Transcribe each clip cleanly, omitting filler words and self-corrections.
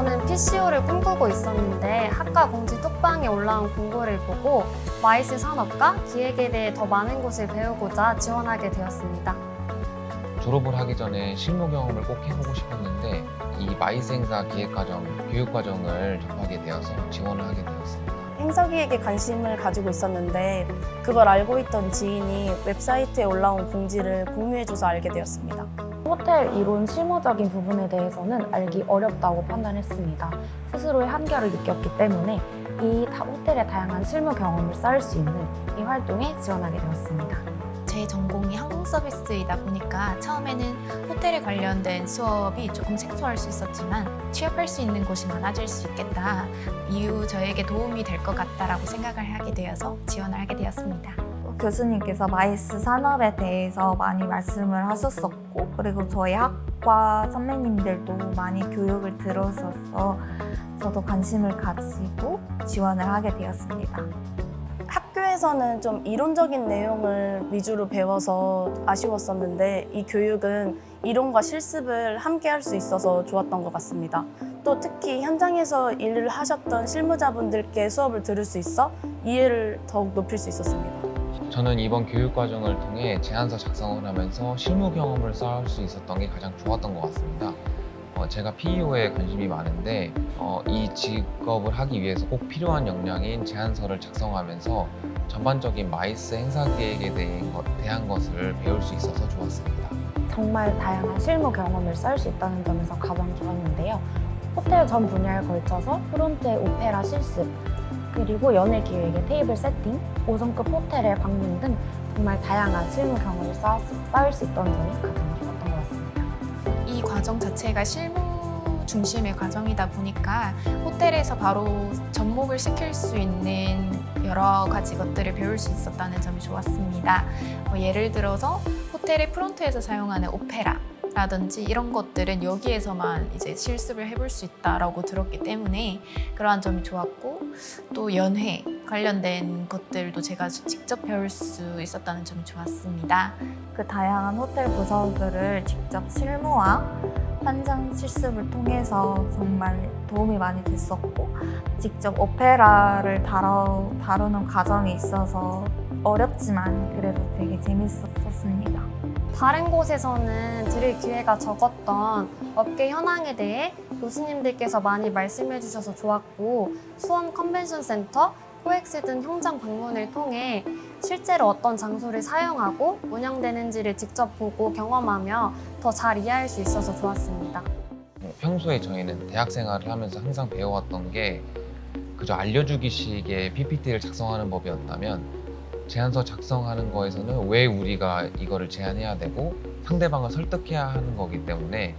저는 PCO를 꿈꾸고 있었는데 학과 공지 톡방에 올라온 공고를 보고 마이스 산업과 기획에 대해 더 많은 것을 배우고자 지원하게 되었습니다. 졸업을 하기 전에 실무 경험을 꼭 해보고 싶었는데 이 마이스 행사 기획과정, 교육과정을 접하게 되어서 지원을 하게 되었습니다. 행사 기획에 관심을 가지고 있었는데 그걸 알고 있던 지인이 웹사이트에 올라온 공지를 공유해줘서 알게 되었습니다. 호텔 이론 실무적인 부분에 대해서는 알기 어렵다고 판단했습니다. 스스로의 한계를 느꼈기 때문에 이 호텔의 다양한 실무 경험을 쌓을 수 있는 이 활동에 지원하게 되었습니다. 제 전공이 항공 서비스이다 보니까 처음에는 호텔에 관련된 수업이 조금 생소할 수 있었지만 취업할 수 있는 곳이 많아질 수 있겠다. 이후 저에게 도움이 될 것 같다라고 생각을 하게 되어서 지원을 하게 되었습니다. 교수님께서 마이스 산업에 대해서 많이 말씀을 하셨었고, 그리고 저희 학과 선배님들도 많이 교육을 들으셔서 저도 관심을 가지고 지원을 하게 되었습니다. 학교에서는 좀 이론적인 내용을 위주로 배워서 아쉬웠었는데 이 교육은 이론과 실습을 함께 할 수 있어서 좋았던 것 같습니다. 또 특히 현장에서 일을 하셨던 실무자분들께 수업을 들을 수 있어 이해를 더욱 높일 수 있었습니다. 저는 이번 교육과정을 통해 제안서 작성을 하면서 실무 경험을 쌓을 수 있었던 게 가장 좋았던 것 같습니다. 제가 PEO에 관심이 많은데 이 직업을 하기 위해서 꼭 필요한 역량인 제안서를 작성하면서 전반적인 마이스 행사 기획에 대한 것을 배울 수 있어서 좋았습니다. 정말 다양한 실무 경험을 쌓을 수 있다는 점에서 가장 좋았는데요. 호텔 전 분야에 걸쳐서 프론트의 오페라 실습, 그리고 연회 기획의 테이블 세팅, 5성급 호텔의 방문 등 정말 다양한 실무 경험을 쌓을 수 있다는 점이 가장 좋았던 것 같습니다. 이 과정 자체가 실무 중심의 과정이다 보니까 호텔에서 바로 접목을 시킬 수 있는 여러 가지 것들을 배울 수 있었다는 점이 좋았습니다. 예를 들어서 호텔의 프론트에서 사용하는 오페라라든지 이런 것들은 여기에서만 이제 실습을 해볼 수 있다라고 들었기 때문에 그러한 점이 좋았고, 또 연회 관련된 것들도 제가 직접 배울 수 있었다는 점이 좋았습니다. 그 다양한 호텔 부서들을 직접 실무와 현장 실습을 통해서 정말 도움이 많이 됐었고, 직접 오페라를 다루는 과정이 있어서 어렵지만 그래도 되게 재밌었습니다. 다른 곳에서는 들을 기회가 적었던 업계 현황에 대해 교수님들께서 많이 말씀해 주셔서 좋았고, 수원 컨벤션 센터, 코엑스 등 현장 방문을 통해 실제로 어떤 장소를 사용하고 운영되는지를 직접 보고 경험하며 더 잘 이해할 수 있어서 좋았습니다. 평소에 저희는 대학 생활을 하면서 항상 배워왔던 게 그저 알려주기식의 PPT를 작성하는 법이었다면, 제안서 작성하는 거에서는 왜 우리가 이거를 제안해야 되고 상대방을 설득해야 하는 거기 때문에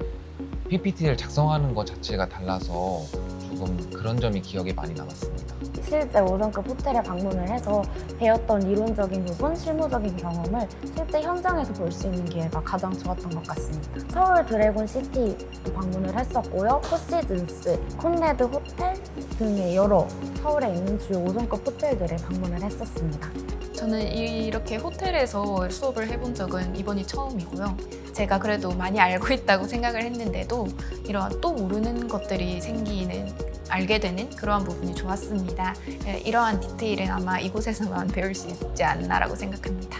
PPT를 작성하는 것 자체가 달라서 조금 그런 점이 기억에 많이 남았습니다. 실제 5성급 호텔에 방문을 해서 배웠던 이론적인 부분, 실무적인 경험을 실제 현장에서 볼 수 있는 기회가 가장 좋았던 것 같습니다. 서울 드래곤 시티도 방문을 했었고요. 포시즌스, 콘레드 호텔 등의 여러 서울에 있는 주요 5성급 호텔들에 방문을 했었습니다. 저는 이렇게 호텔에서 수업을 해본 적은 이번이 처음이고요. 제가 그래도 많이 알고 있다고 생각을 했는데도 이러한 또 모르는 것들이 알게 되는 그러한 부분이 좋았습니다. 이러한 디테일은 아마 이곳에서만 배울 수 있지 않나라고 생각합니다.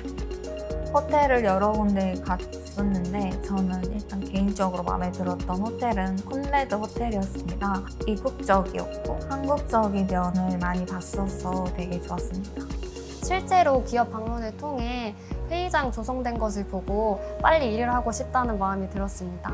호텔을 여러 군데 갔었는데 저는 일단 개인적으로 마음에 들었던 호텔은 콘레드 호텔이었습니다. 이국적이었고 한국적인 면을 많이 봤어서 되게 좋았습니다. 실제로 기업 방문을 통해 회의장 조성된 것을 보고 빨리 일을 하고 싶다는 마음이 들었습니다.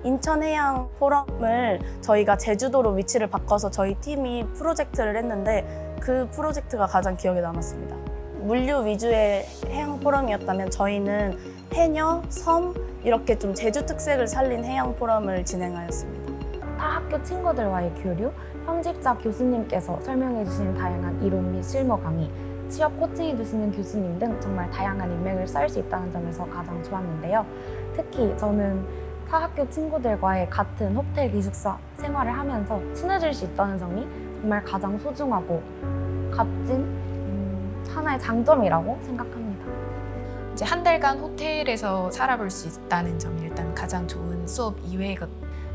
인천해양 포럼을 저희가 제주도로 위치를 바꿔서 저희 팀이 프로젝트를 했는데 그 프로젝트가 가장 기억에 남았습니다. 물류 위주의 해양 포럼이었다면 저희는 해녀, 섬 이렇게 좀 제주 특색을 살린 해양 포럼을 진행하였습니다. 타 학교 친구들과의 교류, 현직자 교수님께서 설명해 주시는 다양한 이론 및 실무 강의, 취업 코칭해 주시는 교수님 등 정말 다양한 인맥을 쌓을 수 있다는 점에서 가장 좋았는데요. 특히 저는 타 학교 친구들과의 같은 호텔 기숙사 생활을 하면서 친해질 수 있다는 점이 정말 가장 소중하고 값진 하나의 장점이라고 생각합니다. 이제 한 달간 호텔에서 살아볼 수 있다는 점이 일단 가장 좋은 수업 이외의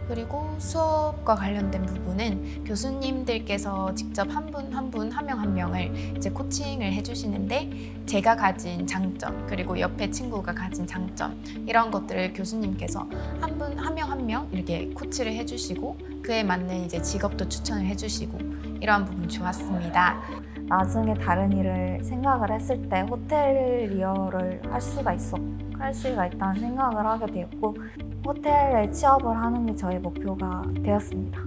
그리고 수업과 관련된 부분은 교수님들께서 직접 한 분 한 명 한 명을 이제 코칭을 해주시는데 제가 가진 장점 그리고 옆에 친구가 가진 장점 이런 것들을 교수님께서 한 분 한 명 한 명 이렇게 코치를 해주시고 그에 맞는 이제 직업도 추천을 해주시고 이러한 부분 좋았습니다. 나중에 다른 일을 생각을 했을 때 호텔리어를 할 수가 있다는 생각을 하게 되었고 호텔에 취업을 하는 게 저의 목표가 되었습니다.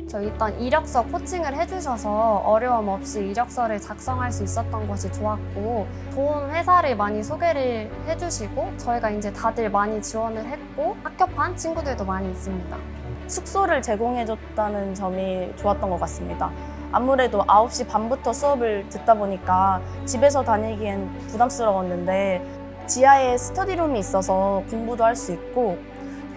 저 일단 이력서 코칭을 해주셔서 어려움 없이 이력서를 작성할 수 있었던 것이 좋았고 좋은 회사를 많이 소개를 해주시고 저희가 이제 다들 많이 지원을 했고 합격한 친구들도 많이 있습니다. 숙소를 제공해줬다는 점이 좋았던 것 같습니다. 아무래도 9시 반부터 수업을 듣다 보니까 집에서 다니기엔 부담스러웠는데 지하에 스터디룸이 있어서 공부도 할 수 있고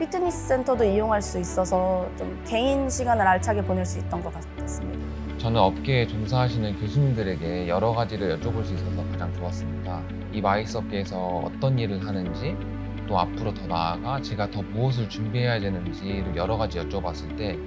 피트니스 센터도 이용할 수 있어서 좀 개인 시간을 알차게 보낼 수 있던 것 같습니다. 저는 업계에 종사하시는 교수님들에게 여러 가지를 여쭤볼 수 있어서 가장 좋았습니다. 이 마이스 업계에서 어떤 일을 하는지 또 앞으로 더 나아가 제가 더 무엇을 준비해야 되는지를 여러 가지 여쭤봤을 때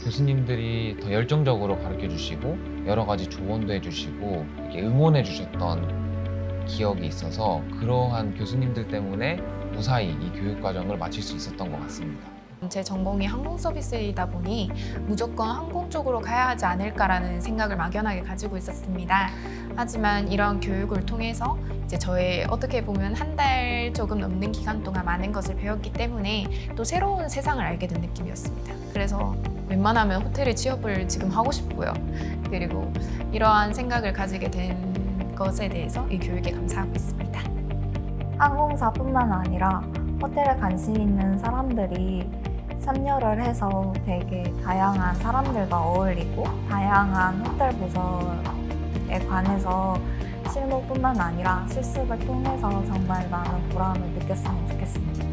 교수님들이 더 열정적으로 가르쳐 주시고 여러 가지 조언도 해주시고 이렇게 응원해 주셨던 기억이 있어서 그러한 교수님들 때문에 무사히 이 교육 과정을 마칠 수 있었던 것 같습니다. 제 전공이 항공 서비스이다 보니 무조건 항공 쪽으로 가야 하지 않을까라는 생각을 막연하게 가지고 있었습니다. 하지만 이런 교육을 통해서 이제 저의 어떻게 보면 한 달 조금 넘는 기간 동안 많은 것을 배웠기 때문에 또 새로운 세상을 알게 된 느낌이었습니다. 그래서 웬만하면 호텔에 취업을 지금 하고 싶고요. 그리고 이러한 생각을 가지게 된 것에 대해서 이 교육에 감사하고 있습니다. 항공사뿐만 아니라 호텔에 관심 있는 사람들이 참여를 해서 되게 다양한 사람들과 어울리고 다양한 호텔 부서에 관해서 실무뿐만 아니라 실습을 통해서 정말 많은 보람을 느꼈으면 좋겠습니다.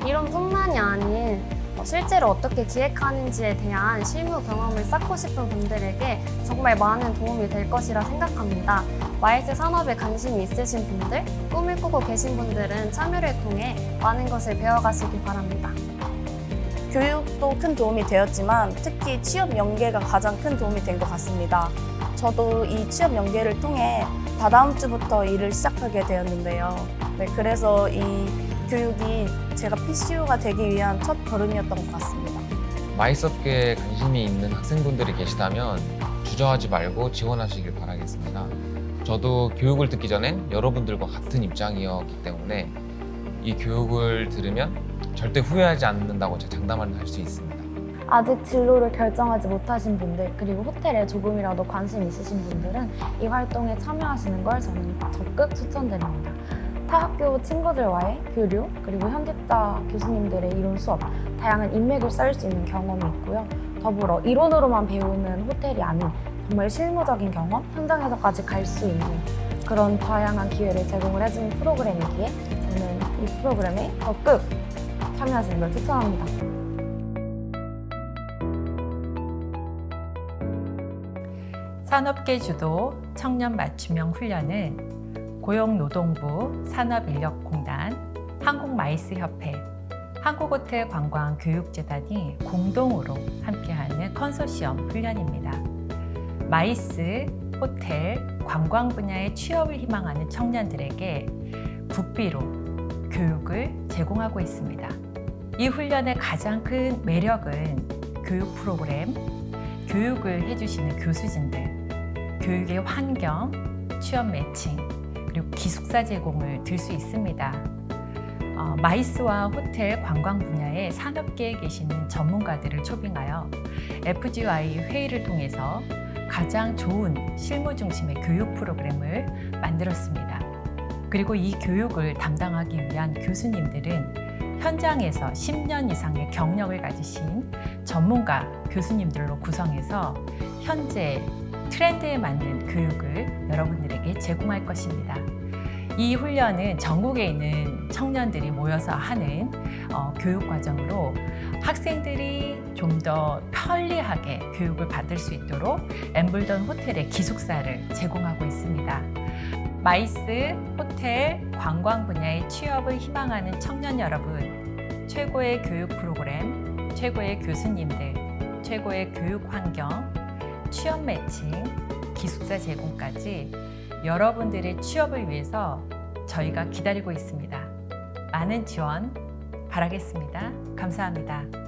이론뿐만이 아닌 실제로 어떻게 기획하는지에 대한 실무 경험을 쌓고 싶은 분들에게 정말 많은 도움이 될 것이라 생각합니다. 마이스 산업에 관심이 있으신 분들, 꿈을 꾸고 계신 분들은 참여를 통해 많은 것을 배워가시기 바랍니다. 교육도 큰 도움이 되었지만 특히 취업 연계가 가장 큰 도움이 된 것 같습니다. 저도 이 취업 연계를 통해 다다음 주부터 일을 시작하게 되었는데요. 네, 그래서 이 교육이 제가 PCU가 되기 위한 첫 걸음이었던 것 같습니다. 마이스 업계에 관심이 있는 학생분들이 계시다면 주저하지 말고 지원하시길 바라겠습니다. 저도 교육을 듣기 전엔 여러분들과 같은 입장이었기 때문에 이 교육을 들으면 절대 후회하지 않는다고 제가 장담을 할 수 있습니다. 아직 진로를 결정하지 못하신 분들 그리고 호텔에 조금이라도 관심 있으신 분들은 이 활동에 참여하시는 걸 저는 적극 추천드립니다. 타 학교 친구들과의 교류 그리고 현직자 교수님들의 이론 수업 다양한 인맥을 쌓을 수 있는 경험이 있고요. 더불어 이론으로만 배우는 호텔이 아닌 정말 실무적인 경험, 현장에서까지 갈 수 있는 그런 다양한 기회를 제공을 해주는 프로그램이기에 저는 이 프로그램에 적극 참여하시는 걸 추천합니다. 산업계 주도 청년 맞춤형 훈련은 고용노동부, 산업인력공단, 한국마이스협회, 한국호텔관광교육재단이 공동으로 함께하는 컨소시엄 훈련입니다. 마이스, 호텔, 관광 분야의 취업을 희망하는 청년들에게 국비로 교육을 제공하고 있습니다. 이 훈련의 가장 큰 매력은 교육 프로그램, 교육을 해주시는 교수진들, 교육의 환경, 취업 매칭, 그리고 기숙사 제공을 들 수 있습니다. 마이스와 호텔 관광 분야의 산업계에 계시는 전문가들을 초빙하여 FGY 회의를 통해서 가장 좋은 실무 중심의 교육 프로그램을 만들었습니다. 그리고 이 교육을 담당하기 위한 교수님들은 현장에서 10년 이상의 경력을 가지신 전문가 교수님들로 구성해서 현재 트렌드에 맞는 교육을 여러분들에게 제공할 것입니다. 이 훈련은 전국에 있는 청년들이 모여서 하는 교육 과정으로 학생들이 좀 더 편리하게 교육을 받을 수 있도록 엠블던 호텔의 기숙사를 제공하고 있습니다. 마이스, 호텔, 관광 분야의 취업을 희망하는 청년 여러분, 최고의 교육 프로그램 최고의 교수님들, 최고의 교육 환경, 취업 매칭, 기숙사 제공까지 여러분들의 취업을 위해서 저희가 기다리고 있습니다. 많은 지원 바라겠습니다. 감사합니다.